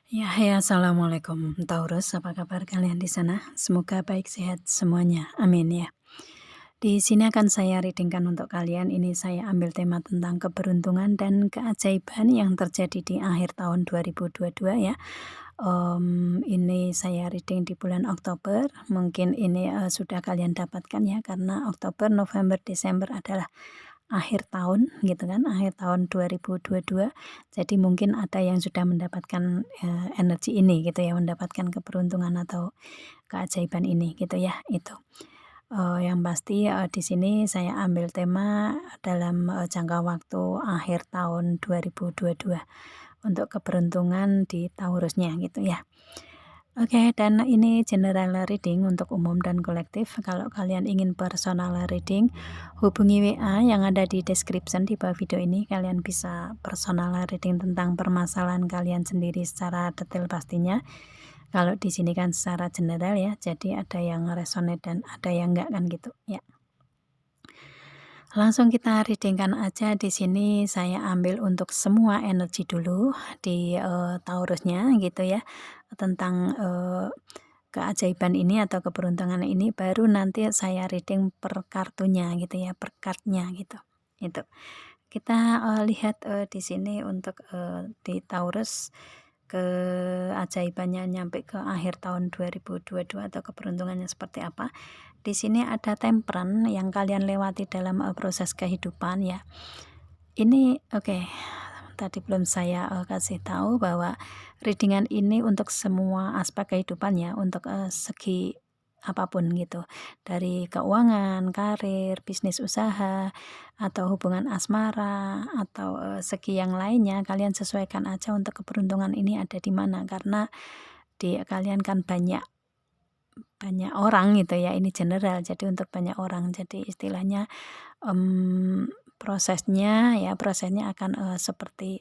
Ya, assalamualaikum Taurus, apa kabar kalian di sana? Semoga baik sehat semuanya, amin ya. Di sini akan saya reading-kan untuk kalian. Ini saya ambil tema tentang keberuntungan dan keajaiban yang terjadi di akhir tahun 2022 ya. Ini saya reading di bulan Oktober. Mungkin ini sudah kalian dapatkan ya, karena Oktober, November, Desember adalah akhir tahun gitu kan, akhir tahun 2022. Jadi mungkin ada yang sudah mendapatkan energi ini gitu ya, mendapatkan keberuntungan atau keajaiban ini gitu ya, itu. Yang pasti di sini saya ambil tema dalam jangka waktu akhir tahun 2022 untuk keberuntungan di Taurusnya gitu ya. Oke, dan ini general reading untuk umum dan kolektif. Kalau kalian ingin personal reading, hubungi WA yang ada di description di bawah video ini. Kalian bisa personal reading tentang permasalahan kalian sendiri secara detail pastinya. Kalau di sini kan secara general ya, jadi ada yang resonate dan ada yang enggak kan gitu ya. Langsung kita reading-kan aja. Di sini saya ambil untuk semua energi dulu di Taurusnya gitu ya, tentang keajaiban ini atau keberuntungan ini, baru nanti saya reading per kartunya gitu ya, per card-nya gitu. Itu. Kita lihat di sini untuk di Taurus keajaibannya nyampe ke akhir tahun 2022 atau keberuntungannya seperti apa. Di sini ada Temperance yang kalian lewati dalam proses kehidupan ya. Ini oke. Tadi belum saya kasih tahu bahwa readingan ini untuk semua aspek kehidupan ya, untuk segi apapun gitu. Dari keuangan, karir, bisnis usaha, atau hubungan asmara, atau segi yang lainnya, kalian sesuaikan aja untuk keberuntungan ini ada di mana, karena di kalian kan banyak orang gitu ya, ini general, jadi untuk banyak orang. Jadi istilahnya prosesnya akan seperti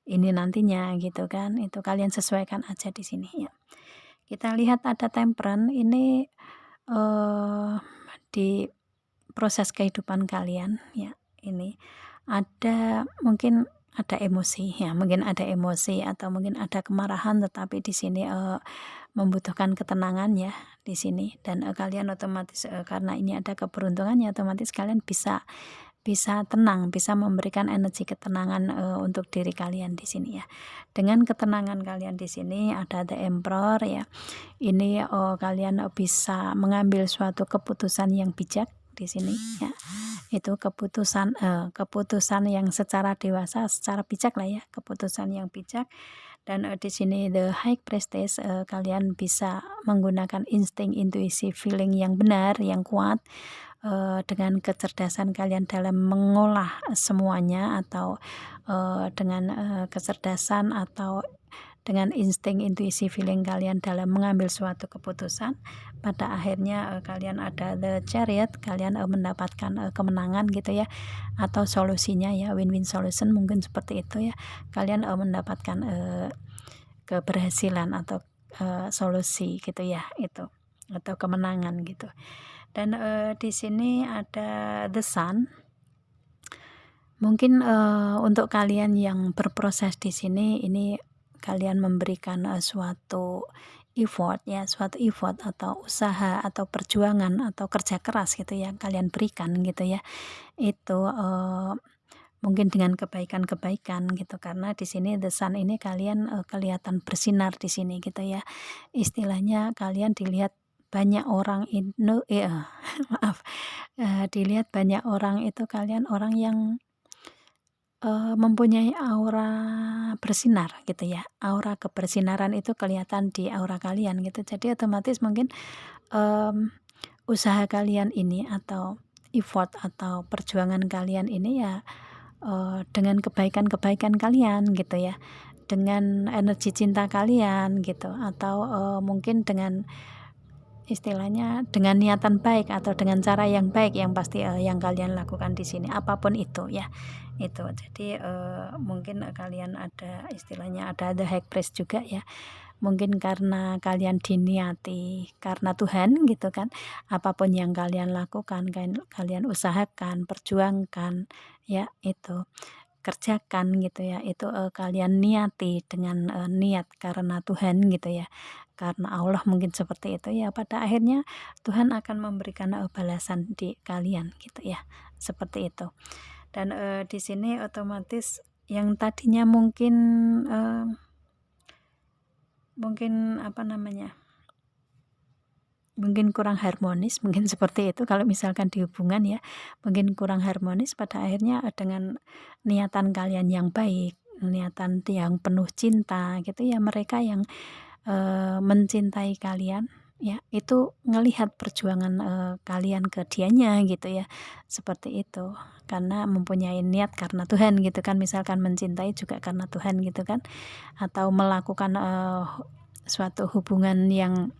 ini nantinya gitu kan. Itu kalian sesuaikan aja di sini ya. Kita lihat ada Temperance ini di proses kehidupan kalian ya. Ini ada mungkin ada emosi ya, mungkin ada emosi atau mungkin ada kemarahan, tetapi di sini membutuhkan ketenangan ya di sini. Dan kalian otomatis karena ini ada keberuntungannya, otomatis kalian bisa tenang, bisa memberikan energi ketenangan untuk diri kalian di sini ya. Dengan ketenangan kalian di sini ada The Emperor ya. Ini kalian bisa mengambil suatu keputusan yang bijak di sini ya. Itu keputusan yang secara dewasa, secara bijak lah ya, keputusan yang bijak. Dan di sini The High Priestess, kalian bisa menggunakan insting, intuisi, feeling yang benar, yang kuat, dengan kecerdasan kalian dalam mengolah semuanya, atau dengan kecerdasan atau dengan insting, intuisi, feeling kalian dalam mengambil suatu keputusan, pada akhirnya kalian ada The Chariot, kalian mendapatkan kemenangan gitu ya, atau solusinya ya, win-win solution mungkin seperti itu ya. Kalian mendapatkan keberhasilan atau solusi gitu ya, itu, atau kemenangan gitu. Dan di sini ada The Sun. Mungkin untuk kalian yang berproses di sini, ini kalian memberikan suatu effort ya, suatu effort atau usaha atau perjuangan atau kerja keras gitu ya, kalian berikan gitu ya. Itu mungkin dengan kebaikan-kebaikan gitu, karena di sini The Sun ini kalian kelihatan bersinar di sini gitu ya. Istilahnya kalian dilihat banyak orang maaf, dilihat banyak orang itu kalian orang yang mempunyai aura bersinar gitu ya. Aura kebersinaran itu kelihatan di aura kalian gitu. Jadi otomatis mungkin usaha kalian ini atau effort atau perjuangan kalian ini ya dengan kebaikan-kebaikan kalian gitu ya, dengan energi cinta kalian gitu, atau mungkin dengan istilahnya dengan niatan baik atau dengan cara yang baik, yang pasti yang kalian lakukan di sini apapun itu ya. Itu jadi mungkin kalian ada istilahnya ada The High Priest juga ya, mungkin karena kalian diniati karena Tuhan gitu kan. Apapun yang kalian lakukan, kalian usahakan, perjuangkan ya, itu kerjakan gitu ya, itu kalian niati dengan niat karena Tuhan gitu ya, karena Allah mungkin seperti itu ya, pada akhirnya Tuhan akan memberikan balasan di kalian gitu ya, seperti itu. Dan di sini otomatis yang tadinya mungkin apa namanya, mungkin kurang harmonis, mungkin seperti itu kalau misalkan di hubungan ya, mungkin kurang harmonis, pada akhirnya dengan niatan kalian yang baik, niatan yang penuh cinta gitu ya, mereka yang mencintai kalian ya, itu ngelihat perjuangan kalian ke dianya gitu ya, seperti itu. Karena mempunyai niat karena Tuhan gitu kan, misalkan mencintai juga karena Tuhan gitu kan, atau melakukan suatu hubungan yang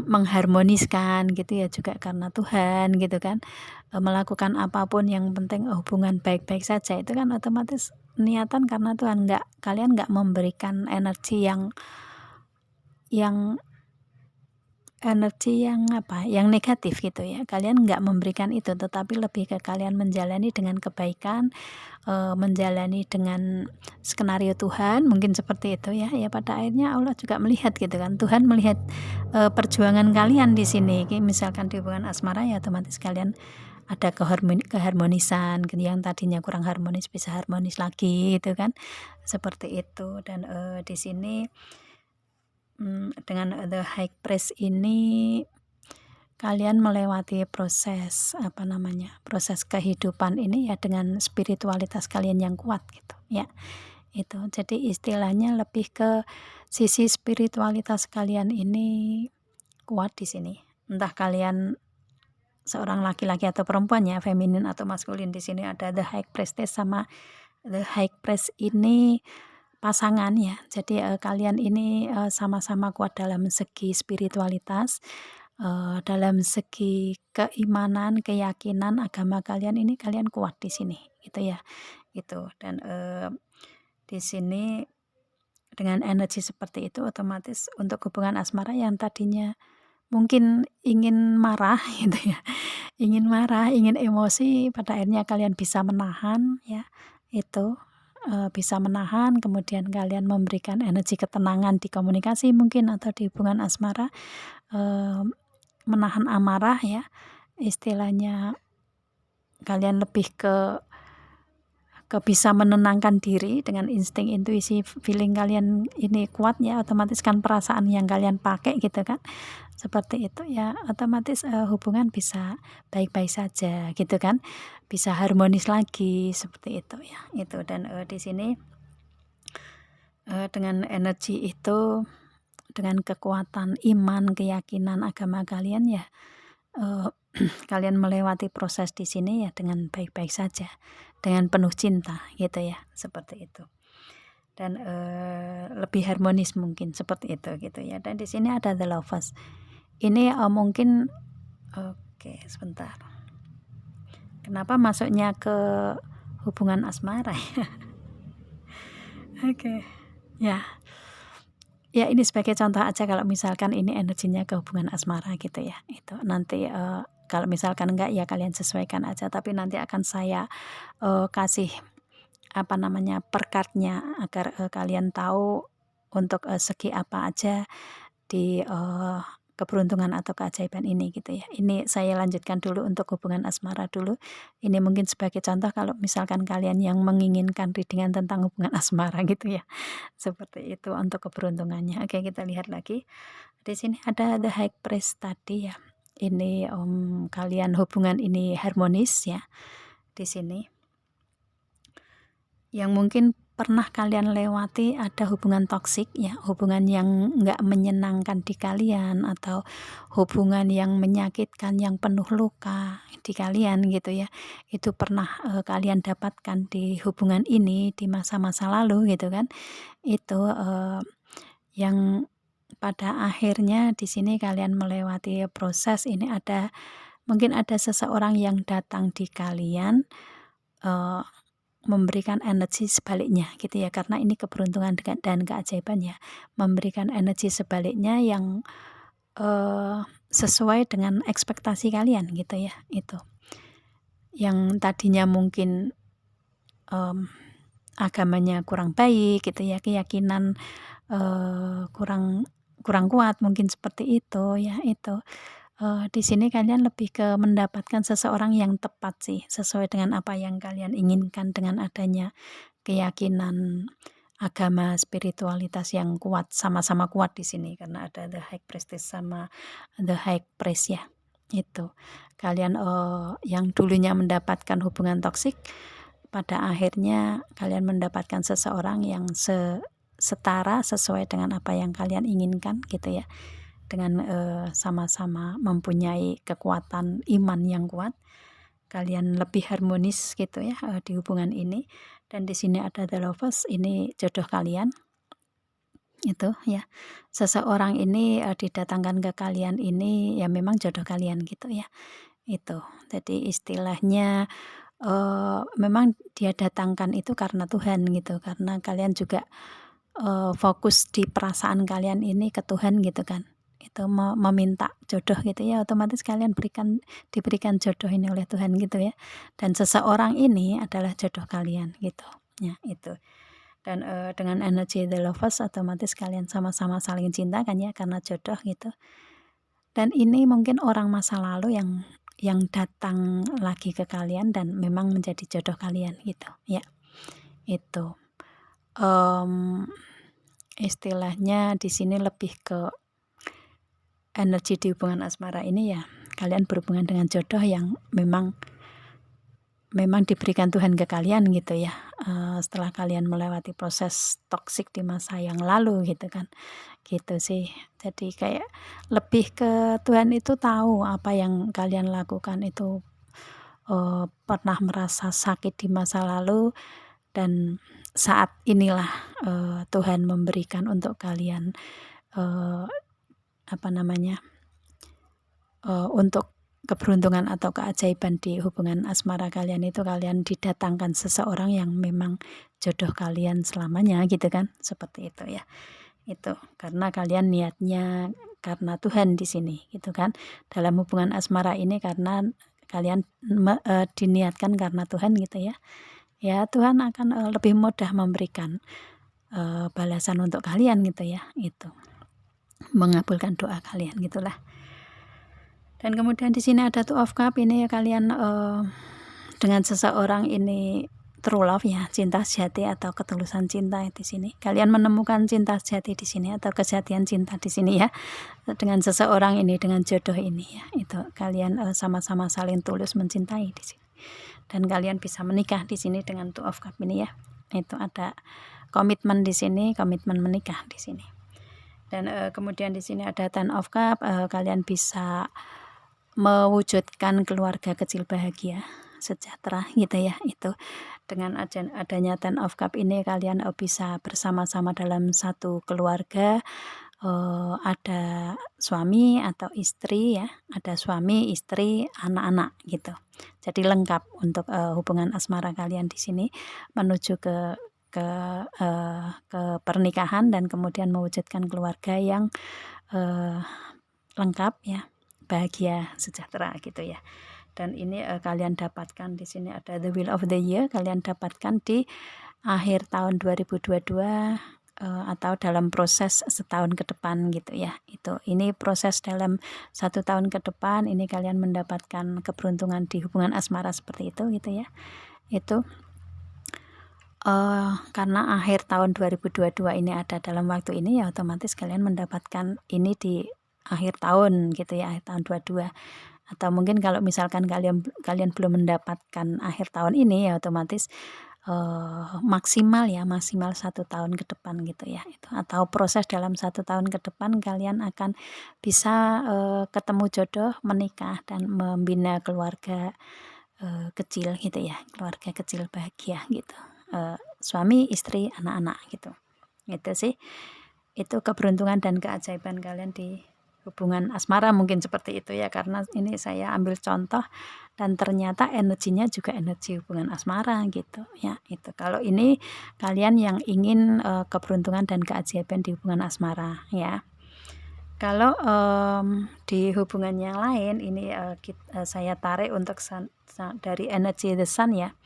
mengharmoniskan gitu ya juga karena Tuhan gitu kan, melakukan apapun yang penting hubungan baik-baik saja, itu kan otomatis niatan karena Tuhan, kalian nggak memberikan energi yang apa, yang negatif gitu ya, kalian nggak memberikan itu, tetapi lebih ke kalian menjalani dengan kebaikan, menjalani dengan skenario Tuhan, mungkin seperti itu ya. Ya pada akhirnya Allah juga melihat gitu kan, Tuhan melihat perjuangan kalian di sini. Misalkan di hubungan asmara ya otomatis kalian ada keharmonisan gitu, yang tadinya kurang harmonis bisa harmonis lagi gitu kan, seperti itu. Dan di sini dengan The High Priest ini kalian melewati proses proses kehidupan ini ya dengan spiritualitas kalian yang kuat gitu ya. Itu jadi istilahnya lebih ke sisi spiritualitas kalian ini kuat di sini. Entah kalian seorang laki-laki atau perempuan ya, feminin atau maskulin, di sini ada The High Priestess sama The High Priest ini pasangan ya. Jadi kalian ini sama-sama kuat dalam segi spiritualitas, dalam segi keimanan, keyakinan, agama kalian ini kalian kuat di sini gitu ya. Gitu. Dan di sini dengan energi seperti itu otomatis untuk hubungan asmara yang tadinya mungkin ingin marah gitu ya. Ingin marah, ingin emosi, pada akhirnya kalian bisa menahan ya. Itu bisa menahan, kemudian kalian memberikan energi ketenangan di komunikasi mungkin atau di hubungan asmara, menahan amarah ya, istilahnya kalian lebih ke bisa menenangkan diri dengan insting, intuisi, feeling kalian ini kuat ya, otomatis kan perasaan yang kalian pakai gitu kan, seperti itu ya, otomatis hubungan bisa baik-baik saja gitu kan, bisa harmonis lagi seperti itu ya. Itu. Dan di sini dengan energi itu, dengan kekuatan iman, keyakinan agama kalian ya, kalian melewati proses di sini ya dengan baik-baik saja, dengan penuh cinta gitu ya, seperti itu. Dan lebih harmonis mungkin seperti itu gitu ya. Dan di sini ada The Lovers. Ini mungkin oke, sebentar. Kenapa masuknya ke hubungan asmara ya? Oke. Ya. Ya ini sebagai contoh aja, kalau misalkan ini energinya ke hubungan asmara gitu ya. Itu nanti kalau misalkan enggak ya kalian sesuaikan aja, tapi nanti akan saya kasih perkartnya agar kalian tahu untuk segi apa aja di keberuntungan atau keajaiban ini gitu ya. Ini saya lanjutkan dulu untuk hubungan asmara dulu. Ini mungkin sebagai contoh kalau misalkan kalian yang menginginkan readingan tentang hubungan asmara gitu ya. Seperti itu untuk keberuntungannya. Oke, kita lihat lagi. Di sini ada The High Priest tadi ya. Ini kalian hubungan ini harmonis ya. Di sini yang mungkin pernah kalian lewati ada hubungan toksik ya, hubungan yang nggak menyenangkan di kalian, atau hubungan yang menyakitkan, yang penuh luka di kalian gitu ya. Itu pernah kalian dapatkan di hubungan ini di masa-masa lalu gitu kan. Itu yang pada akhirnya di sini kalian melewati proses ini, mungkin ada seseorang yang datang di kalian memberikan energi sebaliknya gitu ya, karena ini keberuntungan dan keajaiban ya, memberikan energi sebaliknya yang sesuai dengan ekspektasi kalian gitu ya. Itu yang tadinya mungkin agamanya kurang baik gitu ya, keyakinan kurang kurang kuat mungkin seperti itu ya, itu. Di sini kalian lebih ke mendapatkan seseorang yang tepat sih, sesuai dengan apa yang kalian inginkan dengan adanya keyakinan agama spiritualitas yang kuat, sama-sama kuat di sini karena ada The High Priestess sama The High Priest ya, itu. Kalian, yang dulunya mendapatkan hubungan toksik, pada akhirnya kalian mendapatkan seseorang yang setara sesuai dengan apa yang kalian inginkan gitu ya. Dengan, sama-sama mempunyai kekuatan iman yang kuat, kalian lebih harmonis gitu ya, di hubungan ini. Dan di sini ada The Lovers, ini jodoh kalian. Itu ya. Seseorang ini, didatangkan ke kalian ini ya memang jodoh kalian gitu ya. Itu. Jadi istilahnya, memang dia datangkan itu karena Tuhan gitu, karena kalian juga, fokus di perasaan kalian ini ke Tuhan gitu kan. Itu meminta jodoh gitu ya, otomatis kalian diberikan jodoh ini oleh Tuhan gitu ya. Dan seseorang ini adalah jodoh kalian gitu. Ya, itu. Dan, dengan energi The Lovers otomatis kalian sama-sama saling cinta kan ya karena jodoh gitu. Dan ini mungkin orang masa lalu yang datang lagi ke kalian dan memang menjadi jodoh kalian gitu ya, itu. Istilahnya di sini lebih ke energi di hubungan asmara ini ya, kalian berhubungan dengan jodoh yang memang diberikan Tuhan ke kalian gitu ya, setelah kalian melewati proses toksik di masa yang lalu gitu kan, gitu sih. Jadi kayak lebih ke Tuhan itu tahu apa yang kalian lakukan itu, pernah merasa sakit di masa lalu dan saat inilah, Tuhan memberikan untuk kalian, untuk keberuntungan atau keajaiban di hubungan asmara kalian itu, kalian didatangkan seseorang yang memang jodoh kalian selamanya gitu kan, seperti itu ya. Itu karena kalian niatnya karena Tuhan di sini gitu kan. Dalam hubungan asmara ini karena kalian diniatkan karena Tuhan gitu ya. Ya Tuhan akan, lebih mudah memberikan, balasan untuk kalian gitu ya, itu. Mengabulkan doa kalian gitulah. Dan kemudian di sini ada Two of Cup, ini ya kalian, dengan seseorang ini true love ya, cinta sejati atau ketulusan cinta di sini. Kalian menemukan cinta sejati di sini atau kesejatian cinta di sini ya. Dengan seseorang ini, dengan jodoh ini ya. Itu kalian, sama-sama saling tulus mencintai di sini. Dan kalian bisa menikah di sini dengan Two of Cup ini ya. Itu ada komitmen di sini, komitmen menikah di sini. Dan, kemudian di sini ada Ten of Cup, kalian bisa mewujudkan keluarga kecil bahagia, sejahtera gitu ya, itu. Dengan adanya Ten of Cup ini kalian, bisa bersama-sama dalam satu keluarga, ada suami atau istri ya, ada suami, istri, anak-anak gitu. Jadi lengkap untuk, hubungan asmara kalian di sini menuju ke pernikahan dan kemudian mewujudkan keluarga yang, lengkap ya, bahagia, sejahtera gitu ya. Dan ini, kalian dapatkan di sini ada The Wheel of the Year, kalian dapatkan di akhir tahun 2022, atau dalam proses setahun ke depan gitu ya. Ini proses dalam 1 tahun ke depan, ini kalian mendapatkan keberuntungan di hubungan asmara seperti itu gitu ya. Itu, karena akhir tahun 2022 ini ada dalam waktu ini ya otomatis kalian mendapatkan ini di akhir tahun gitu ya, akhir tahun 22. Atau mungkin kalau misalkan kalian belum mendapatkan akhir tahun ini ya otomatis, maksimal 1 tahun ke depan gitu ya, itu. Atau proses dalam 1 tahun ke depan kalian akan bisa, ketemu jodoh, menikah dan membina keluarga, kecil gitu ya, keluarga kecil bahagia gitu, suami, istri, anak-anak gitu. Itu sih, itu keberuntungan dan keajaiban kalian di hubungan asmara mungkin seperti itu ya, karena ini saya ambil contoh dan ternyata energinya juga energi hubungan asmara gitu ya, itu. Kalau ini kalian yang ingin, keberuntungan dan keajaiban di hubungan asmara ya. Kalau, di hubungan yang lain ini, saya tarik untuk dari energi The Sun ya.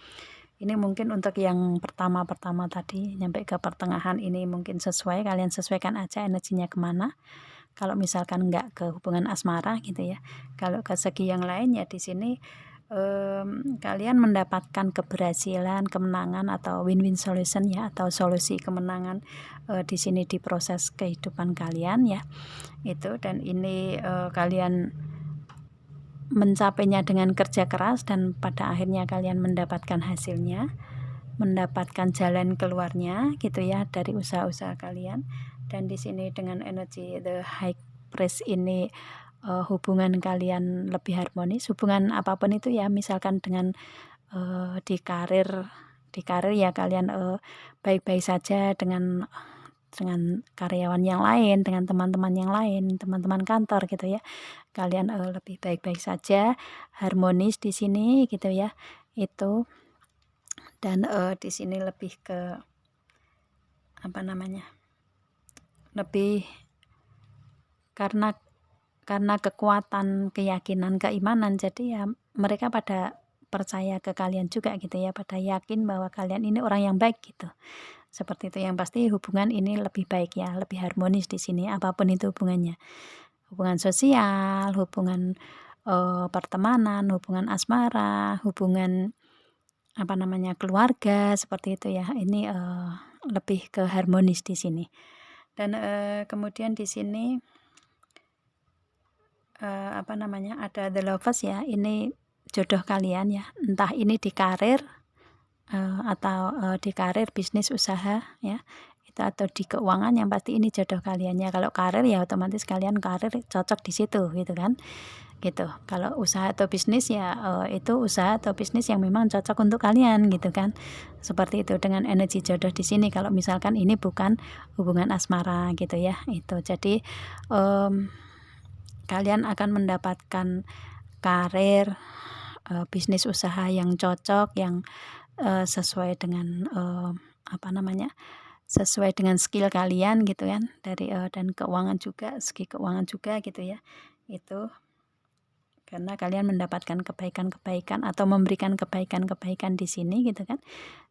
Ini mungkin untuk yang pertama-pertama tadi nyampe ke pertengahan ini mungkin sesuai, kalian sesuaikan aja energinya kemana. Kalau misalkan nggak ke hubungan asmara gitu ya. Kalau ke segi yang lain ya di sini kalian mendapatkan keberhasilan, kemenangan atau win-win solution ya, atau solusi kemenangan di sini di proses kehidupan kalian ya. Itu, dan ini kalian mencapainya dengan kerja keras dan pada akhirnya kalian mendapatkan hasilnya, mendapatkan jalan keluarnya gitu ya dari usaha-usaha kalian. Dan di sini dengan energi the high priest ini hubungan kalian lebih harmonis, hubungan apapun itu ya, misalkan dengan di karir ya kalian baik-baik saja dengan karyawan yang lain, dengan teman-teman yang lain, teman-teman kantor gitu ya. Kalian lebih baik-baik saja, harmonis di sini gitu ya. Itu, dan di sini lebih ke apa namanya? Lebih karena kekuatan keyakinan, keimanan, jadi ya mereka pada percaya ke kalian juga gitu ya, pada yakin bahwa kalian ini orang yang baik gitu. Seperti itu. Yang pasti hubungan ini lebih baik ya, lebih harmonis di sini apapun itu hubungannya. Hubungan sosial, hubungan pertemanan, hubungan asmara, hubungan apa namanya, keluarga, seperti itu ya. Ini lebih ke harmonis di sini. Dan kemudian di sini apa namanya, ada the lovers ya. Ini jodoh kalian ya. Entah ini di karir atau di karir, bisnis, usaha ya. Itu, atau di keuangan, yang pasti ini jodoh kalian ya. Kalau karir ya otomatis kalian karir cocok di situ gitu kan. Gitu. Kalau usaha atau bisnis ya itu usaha atau bisnis yang memang cocok untuk kalian gitu kan. Seperti itu dengan energi jodoh di sini. Kalau misalkan ini bukan hubungan asmara gitu ya. Itu. Jadi kalian akan mendapatkan karir, bisnis, usaha yang cocok, yang sesuai dengan apa namanya, sesuai dengan skill kalian gitu kan, dari dan keuangan juga, segi keuangan juga gitu ya. Itu karena kalian mendapatkan kebaikan-kebaikan atau memberikan kebaikan-kebaikan di sini gitu kan.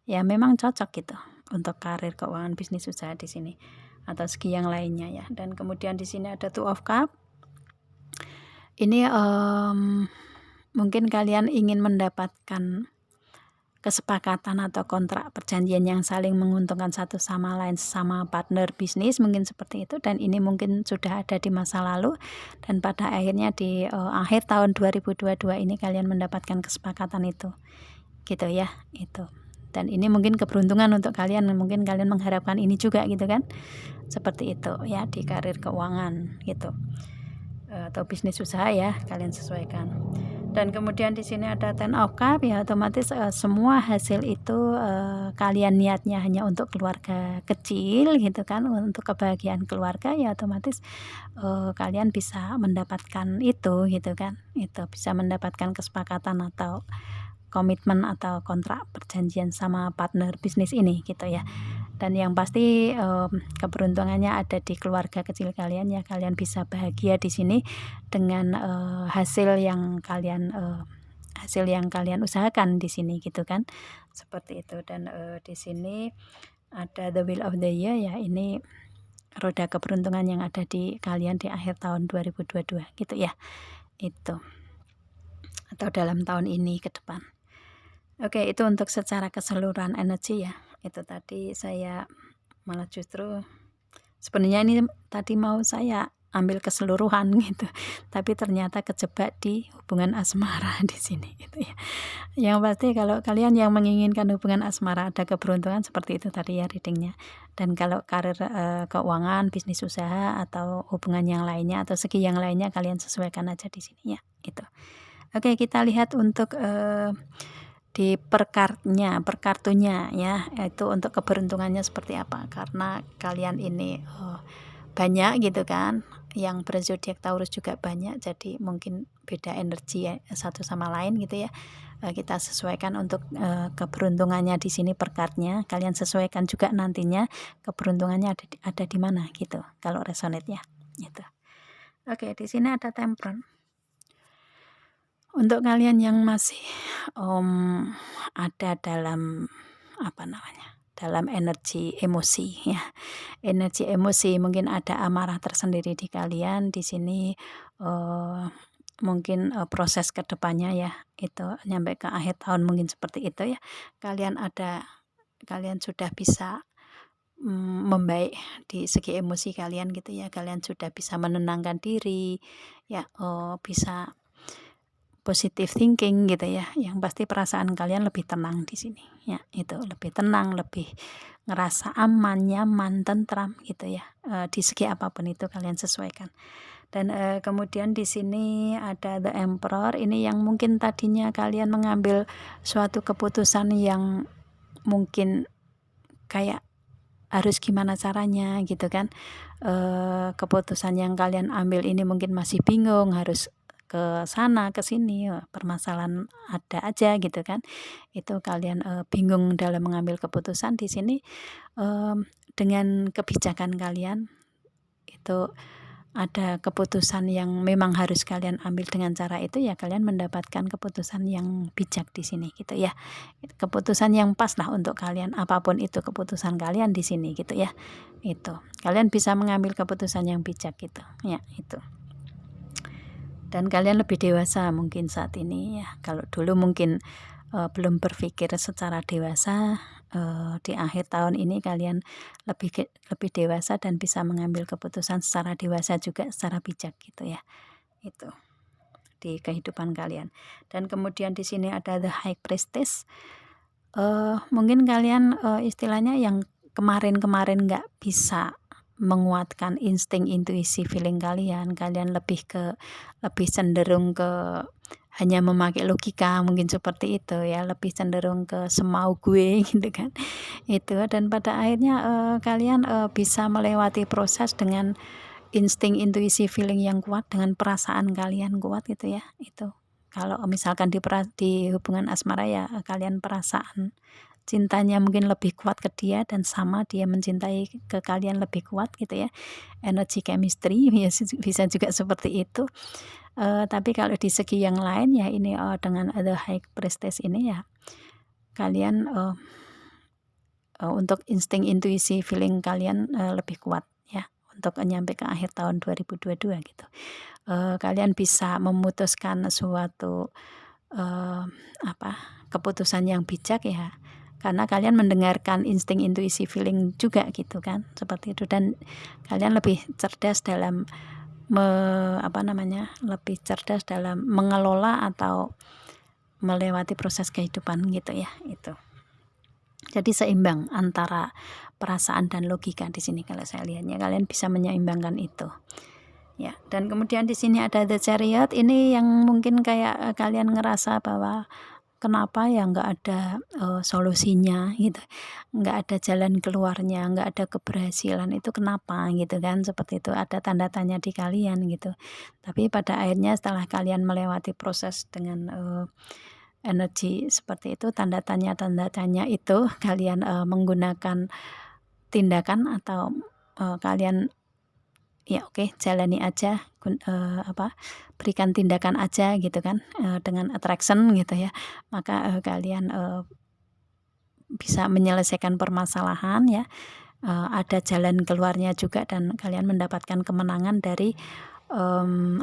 Ya memang cocok gitu untuk karir, keuangan, bisnis, usaha di sini atau segi yang lainnya ya. Dan kemudian di sini ada Two of Cups. Ini mungkin kalian ingin mendapatkan kesepakatan atau kontrak perjanjian yang saling menguntungkan satu sama lain, sama partner bisnis mungkin seperti itu, dan ini mungkin sudah ada di masa lalu dan pada akhirnya di akhir tahun 2022 ini kalian mendapatkan kesepakatan itu gitu ya. Itu, dan ini mungkin keberuntungan untuk kalian, mungkin kalian mengharapkan ini juga gitu kan, seperti itu ya, di karir, keuangan gitu atau bisnis usaha ya, kalian sesuaikan. Dan kemudian di sini ada Ten of Cups ya, otomatis semua hasil itu kalian niatnya hanya untuk keluarga kecil gitu kan, untuk kebahagiaan keluarga ya, otomatis kalian bisa mendapatkan itu gitu kan. Itu bisa mendapatkan kesepakatan atau komitmen atau kontrak perjanjian sama partner bisnis ini gitu ya. Dan yang pasti keberuntungannya ada di keluarga kecil kalian ya, kalian bisa bahagia di sini dengan hasil yang kalian usahakan di sini gitu kan, seperti itu. Dan di sini ada the wheel of the year ya, ini roda keberuntungan yang ada di kalian di akhir tahun 2022 gitu ya. Itu, atau dalam tahun ini ke depan. Oke, itu untuk secara keseluruhan energi ya. Itu tadi saya malah justru sebenarnya ini tadi mau saya ambil keseluruhan gitu, tapi ternyata kejebak di hubungan asmara di sini gitu ya. Yang pasti kalau kalian yang menginginkan hubungan asmara, ada keberuntungan seperti itu tadi ya readingnya. Dan kalau karir, keuangan, bisnis usaha atau hubungan yang lainnya atau segi yang lainnya, kalian sesuaikan aja di sini ya, gitu. Oke, kita lihat untuk di perkartunya ya, itu untuk keberuntungannya seperti apa, karena kalian ini banyak gitu kan, yang berzodiak Taurus juga banyak, jadi mungkin beda energi ya, satu sama lain gitu ya. Kita sesuaikan untuk keberuntungannya di sini perkartnya, kalian sesuaikan juga nantinya keberuntungannya ada di mana gitu kalau resonate ya gitu. Oke, di sini ada Temperance. Untuk kalian yang masih, ada dalam, apa namanya, dalam energi emosi ya, energi emosi mungkin ada amarah tersendiri di kalian di sini, mungkin, proses ke depannya ya, itu nyampe ke akhir tahun mungkin seperti itu ya, kalian sudah bisa, membaik di segi emosi kalian gitu ya, kalian sudah bisa menenangkan diri ya, bisa positive thinking gitu ya, yang pasti perasaan kalian lebih tenang di sini ya, itu lebih tenang, lebih ngerasa aman, nyaman, tentram gitu ya, di segi apapun itu kalian sesuaikan. Dan, kemudian di sini ada The Emperor, ini yang mungkin tadinya kalian mengambil suatu keputusan yang mungkin kayak harus gimana caranya gitu kan, keputusan yang kalian ambil ini mungkin masih bingung harus ke sana ke sini, permasalahan ada aja gitu kan, itu kalian, bingung dalam mengambil keputusan di sini, dengan kebijakan kalian itu ada keputusan yang memang harus kalian ambil dengan cara itu ya, kalian mendapatkan keputusan yang bijak di sini gitu ya, keputusan yang pas lah untuk kalian, apapun itu keputusan kalian di sini gitu ya, itu kalian bisa mengambil keputusan yang bijak gitu ya, itu. Dan kalian lebih dewasa mungkin saat ini ya, kalau dulu mungkin, belum berpikir secara dewasa, di akhir tahun ini kalian lebih dewasa dan bisa mengambil keputusan secara dewasa juga, secara bijak gitu ya, itu di kehidupan kalian. Dan kemudian di sini ada The High Priestess, mungkin kalian, istilahnya yang kemarin-kemarin nggak bisa menguatkan insting, intuisi, feeling kalian lebih cenderung ke hanya memakai logika mungkin seperti itu ya, lebih cenderung ke semau gue gitu kan, itu. Dan pada akhirnya, kalian, bisa melewati proses dengan insting, intuisi, feeling yang kuat, dengan perasaan kalian kuat gitu ya, itu. Kalau misalkan di hubungan asmara ya, kalian perasaan cintanya mungkin lebih kuat ke dia dan sama dia mencintai ke kalian lebih kuat gitu ya, energi chemistry ya bisa juga seperti itu. Tapi kalau di segi yang lain ya ini, dengan The High Priestess ini ya, kalian, untuk insting, intuisi, feeling kalian, lebih kuat ya, untuk nyampe ke akhir tahun 2022 gitu. Kalian bisa memutuskan suatu, apa, keputusan yang bijak ya, karena kalian mendengarkan insting, intuisi, feeling juga gitu kan, seperti itu. Dan kalian lebih cerdas dalam lebih cerdas dalam mengelola atau melewati proses kehidupan gitu ya, itu. Jadi seimbang antara perasaan dan logika di sini kalau saya lihatnya, kalian bisa menyeimbangkan itu. Ya, dan kemudian di sini ada The Chariot, ini yang mungkin kayak, kalian ngerasa bahwa kenapa ya nggak ada, solusinya gitu, nggak ada jalan keluarnya, nggak ada keberhasilan, itu kenapa gitu kan, seperti itu, ada tanda tanya di kalian gitu. Tapi pada akhirnya setelah kalian melewati proses dengan, energi seperti itu, tanda tanya itu kalian, menggunakan tindakan atau, kalian ya oke jalani aja, berikan tindakan aja gitu kan, dengan attraction gitu ya, maka, kalian, bisa menyelesaikan permasalahan ya, ada jalan keluarnya juga dan kalian mendapatkan kemenangan dari,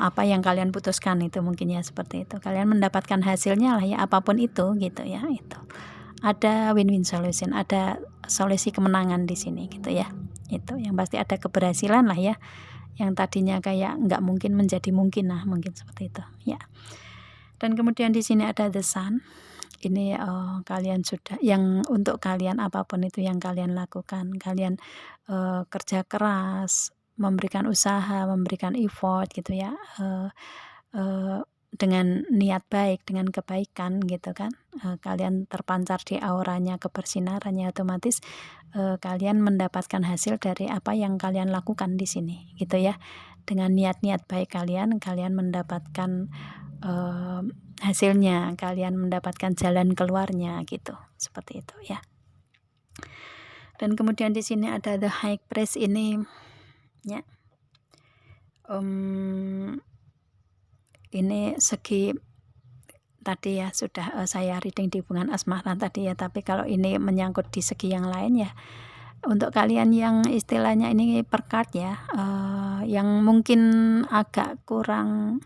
apa yang kalian putuskan itu mungkin ya, seperti itu. Kalian mendapatkan hasilnya lah ya, apapun itu gitu ya, itu. Ada win-win solution, ada solusi kemenangan di sini gitu ya, itu. Yang pasti ada keberhasilan lah ya, yang tadinya kayak nggak mungkin menjadi mungkin, nah mungkin seperti itu ya. Dan kemudian di sini ada The Sun, ini, kalian sudah yang untuk kalian apapun itu yang kalian lakukan, kalian, kerja keras, memberikan usaha, memberikan effort gitu ya, dengan niat baik, dengan kebaikan gitu kan, kalian terpancar di auranya, kebersinarannya, otomatis, kalian mendapatkan hasil dari apa yang kalian lakukan di sini gitu ya. Dengan niat-niat baik kalian mendapatkan, hasilnya, kalian mendapatkan jalan keluarnya gitu, seperti itu ya. Dan kemudian di sini ada The High Priest ini ya, ini segi tadi ya sudah saya reading di hubungan asmara tadi ya, tapi kalau ini menyangkut di segi yang lain ya, untuk kalian yang istilahnya ini per card ya, yang mungkin agak kurang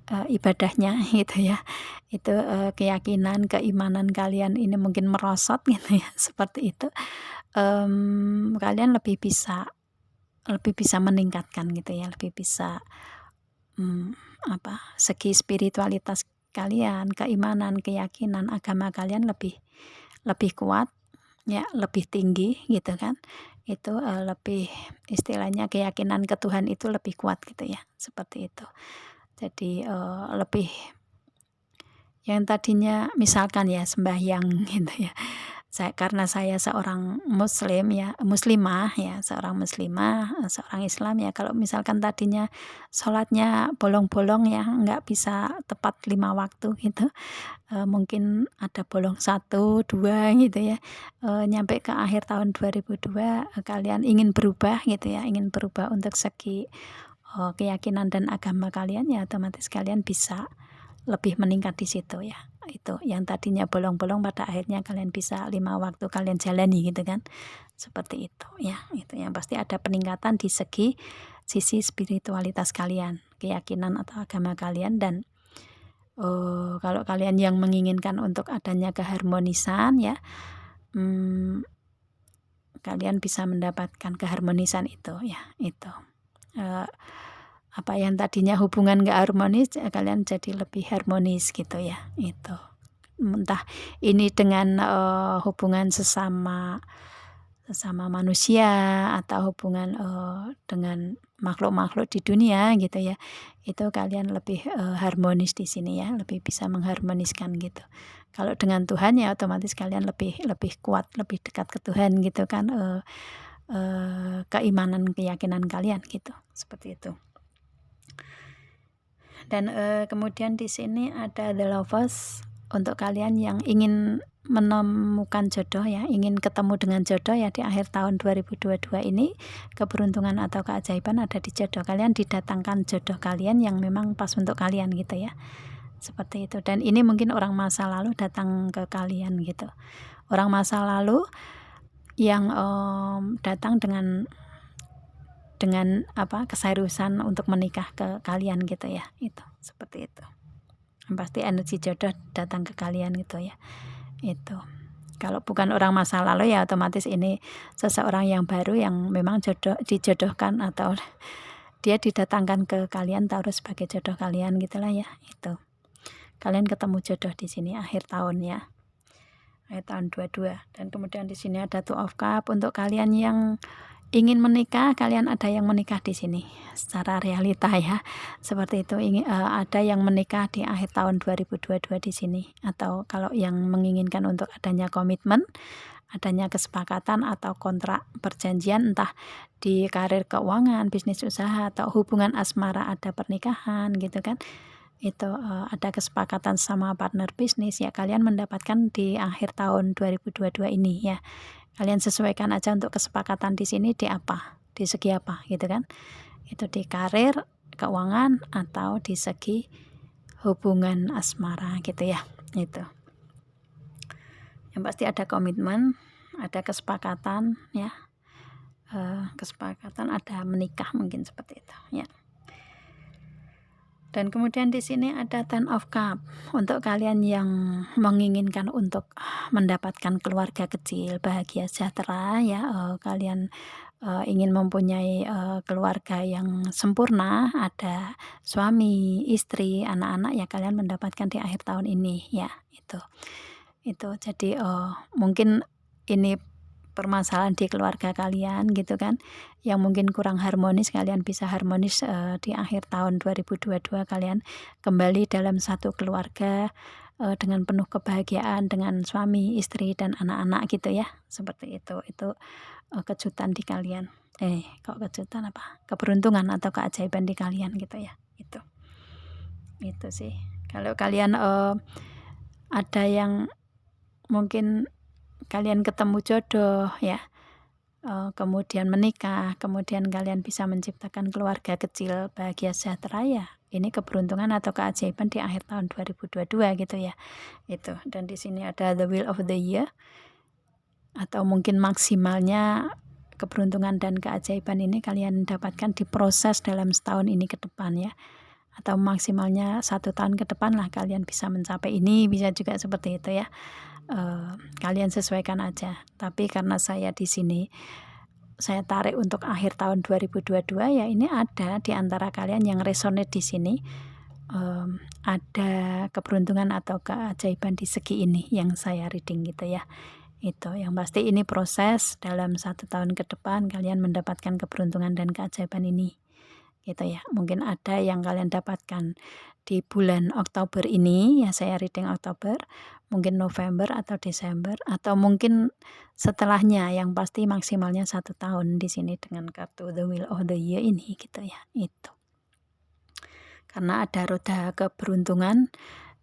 ibadahnya gitu ya, itu keyakinan, keimanan kalian ini mungkin merosot gitu ya, seperti itu, kalian lebih bisa meningkatkan gitu ya, lebih bisa segi spiritualitas kalian, keimanan, keyakinan, agama kalian lebih kuat ya, lebih tinggi gitu kan. Itu lebih istilahnya keyakinan ke Tuhan itu lebih kuat gitu ya, seperti itu. Jadi lebih yang tadinya misalkan ya sembahyang gitu ya. Karena saya seorang muslim ya, muslimah ya, seorang muslimah, seorang Islam ya, kalau misalkan tadinya sholatnya bolong-bolong ya, nggak bisa tepat 5 waktu gitu, mungkin ada bolong 1, 2 gitu ya, nyampe ke akhir tahun 2002 kalian ingin berubah gitu ya, ingin berubah untuk segi keyakinan dan agama kalian ya, otomatis kalian bisa lebih meningkat di situ ya. Itu yang tadinya bolong-bolong pada akhirnya kalian bisa 5 waktu kalian jalani gitu kan. Seperti itu ya. Itu yang pasti ada peningkatan di segi sisi spiritualitas kalian, keyakinan atau agama kalian. Dan kalau kalian yang menginginkan untuk adanya keharmonisan ya, kalian bisa mendapatkan keharmonisan itu ya, itu. Apa yang tadinya hubungan gak harmonis, kalian jadi lebih harmonis gitu ya, itu. Entah ini dengan hubungan sesama manusia atau hubungan dengan makhluk-makhluk di dunia gitu ya, itu kalian lebih harmonis di sini ya, lebih bisa mengharmoniskan gitu. Kalau dengan Tuhan ya otomatis kalian lebih kuat, lebih dekat ke Tuhan gitu kan, keimanan, keyakinan kalian gitu, seperti itu. Dan kemudian di sini ada The Lovers untuk kalian yang ingin menemukan jodoh ya, ingin ketemu dengan jodoh ya di akhir tahun 2022 ini, keberuntungan atau keajaiban ada di jodoh kalian, didatangkan jodoh kalian yang memang pas untuk kalian gitu ya, seperti itu. Dan ini mungkin orang masa lalu datang ke kalian gitu, orang masa lalu yang datang dengan keseriusan untuk menikah ke kalian gitu ya, itu seperti itu. Pasti energi jodoh datang ke kalian gitu ya, itu. Kalau bukan orang masa lalu ya otomatis ini seseorang yang baru yang memang dijodohkan atau dia didatangkan ke kalian taruh sebagai jodoh kalian gitulah ya, itu. Kalian ketemu jodoh di sini akhir tahun ya, akhir tahun 22. Dan kemudian di sini ada Two of Cups untuk kalian yang ingin menikah, kalian ada yang menikah di sini secara realita ya, seperti itu. Ada yang menikah di akhir tahun 2022 di sini, atau kalau yang menginginkan untuk adanya komitmen, adanya kesepakatan atau kontrak perjanjian entah di karir keuangan, bisnis usaha atau hubungan asmara, ada pernikahan gitu kan, itu ada kesepakatan sama partner bisnis ya, kalian mendapatkan di akhir tahun 2022 ini ya. Kalian sesuaikan aja untuk kesepakatan di sini di apa, di segi apa gitu kan. Itu di karir, keuangan, atau di segi hubungan asmara gitu ya. Itu. Yang pasti ada komitmen, ada kesepakatan ya. Kesepakatan, ada menikah mungkin seperti itu ya. Dan kemudian di sini ada Ten of Cups untuk kalian yang menginginkan untuk mendapatkan keluarga kecil bahagia sejahtera ya, kalian ingin mempunyai keluarga yang sempurna, ada suami, istri, anak-anak ya, kalian mendapatkan di akhir tahun ini ya, itu. Jadi mungkin ini permasalahan di keluarga kalian gitu kan, yang mungkin kurang harmonis, kalian bisa harmonis di akhir tahun 2022, kalian kembali dalam satu keluarga dengan penuh kebahagiaan dengan suami, istri, dan anak-anak gitu ya, seperti itu. Itu kejutan di kalian, kok kejutan apa, keberuntungan atau keajaiban di kalian gitu ya, itu sih. Kalau kalian ada yang mungkin kalian ketemu jodoh ya, kemudian menikah, kemudian kalian bisa menciptakan keluarga kecil bahagia sejahtera ya, ini keberuntungan atau keajaiban di akhir tahun 2022 gitu ya. Itu. Dan di sini ada the wheel of the year, atau mungkin maksimalnya keberuntungan dan keajaiban ini kalian dapatkan diproses dalam setahun ini ke depan ya, atau maksimalnya 1 tahun ke depan lah kalian bisa mencapai ini, bisa juga seperti itu ya. Kalian sesuaikan aja. Tapi karena saya di sini saya tarik untuk akhir tahun 2022 ya, ini ada di antara kalian yang resonate di sini, ada keberuntungan atau keajaiban di segi ini yang saya reading gitu ya. Itu yang pasti ini proses dalam 1 tahun ke depan kalian mendapatkan keberuntungan dan keajaiban ini gitu ya. Mungkin ada yang kalian dapatkan di bulan Oktober ini ya, saya reading Oktober, mungkin November atau Desember, atau mungkin setelahnya, yang pasti maksimalnya 1 tahun di sini dengan kartu the wheel of the year ini gitu ya. Itu karena ada roda keberuntungan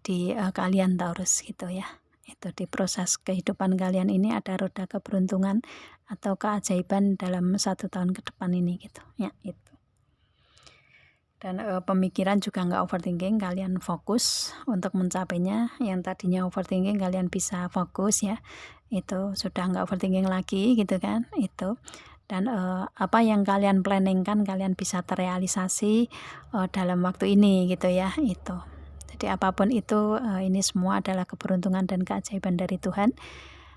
di kalian Taurus gitu ya. Itu di proses kehidupan kalian ini ada roda keberuntungan atau keajaiban dalam 1 tahun ke depan ini gitu ya. Itu. Dan pemikiran juga nggak overthinking, kalian fokus untuk mencapainya. Yang tadinya overthinking kalian bisa fokus ya, itu sudah nggak overthinking lagi gitu kan. Itu. Dan apa yang kalian planningkan kalian bisa terrealisasi dalam waktu ini gitu ya. Itu. Jadi apapun itu, ini semua adalah keberuntungan dan keajaiban dari Tuhan.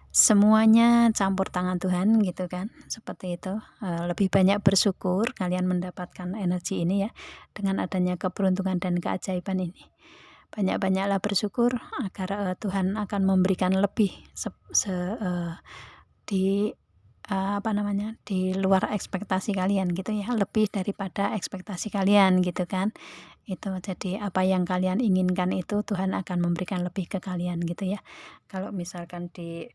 Semuanya campur tangan Tuhan gitu kan, seperti itu. Lebih banyak bersyukur kalian mendapatkan energi ini ya, dengan adanya keberuntungan dan keajaiban ini. Banyak-banyaklah bersyukur agar Tuhan akan memberikan lebih di di luar ekspektasi kalian gitu ya, lebih daripada ekspektasi kalian gitu kan. Itu jadi apa yang kalian inginkan itu Tuhan akan memberikan lebih ke kalian gitu ya. Kalau misalkan di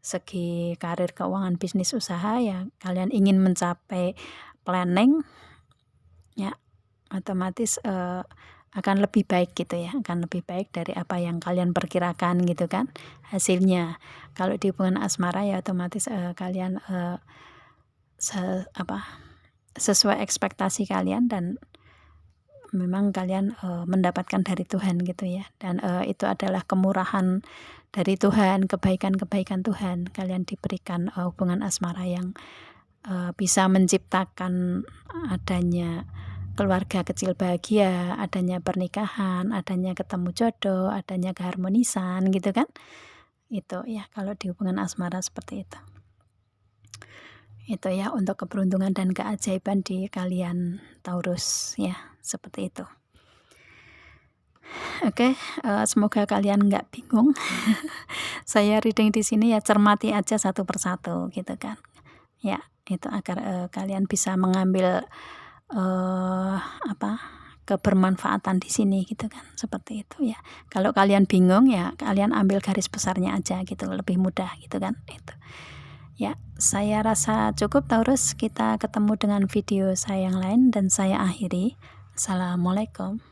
segi karir, keuangan, bisnis, usaha ya kalian ingin mencapai planning ya, otomatis akan lebih baik gitu ya, akan lebih baik dari apa yang kalian perkirakan gitu kan hasilnya. Kalau di hubungan asmara ya otomatis kalian sesuai ekspektasi kalian, dan memang kalian mendapatkan dari Tuhan gitu ya. Dan itu adalah kemurahan dari Tuhan, kebaikan-kebaikan Tuhan. Kalian diberikan hubungan asmara yang bisa menciptakan adanya keluarga kecil bahagia, adanya pernikahan, adanya ketemu jodoh, adanya keharmonisan gitu kan. Itu ya kalau di hubungan asmara seperti itu. Itu ya untuk keberuntungan dan keajaiban di kalian Taurus ya, seperti itu. Oke, semoga kalian nggak bingung. Saya reading di sini ya, cermati aja satu persatu gitu kan. Ya, itu agar kalian bisa mengambil kebermanfaatan di sini gitu kan, seperti itu ya. Kalau kalian bingung ya kalian ambil garis besarnya aja gitu, lebih mudah gitu kan. Itu ya, saya rasa cukup Taurus. Kita ketemu dengan video saya yang lain dan saya akhiri. Assalamualaikum.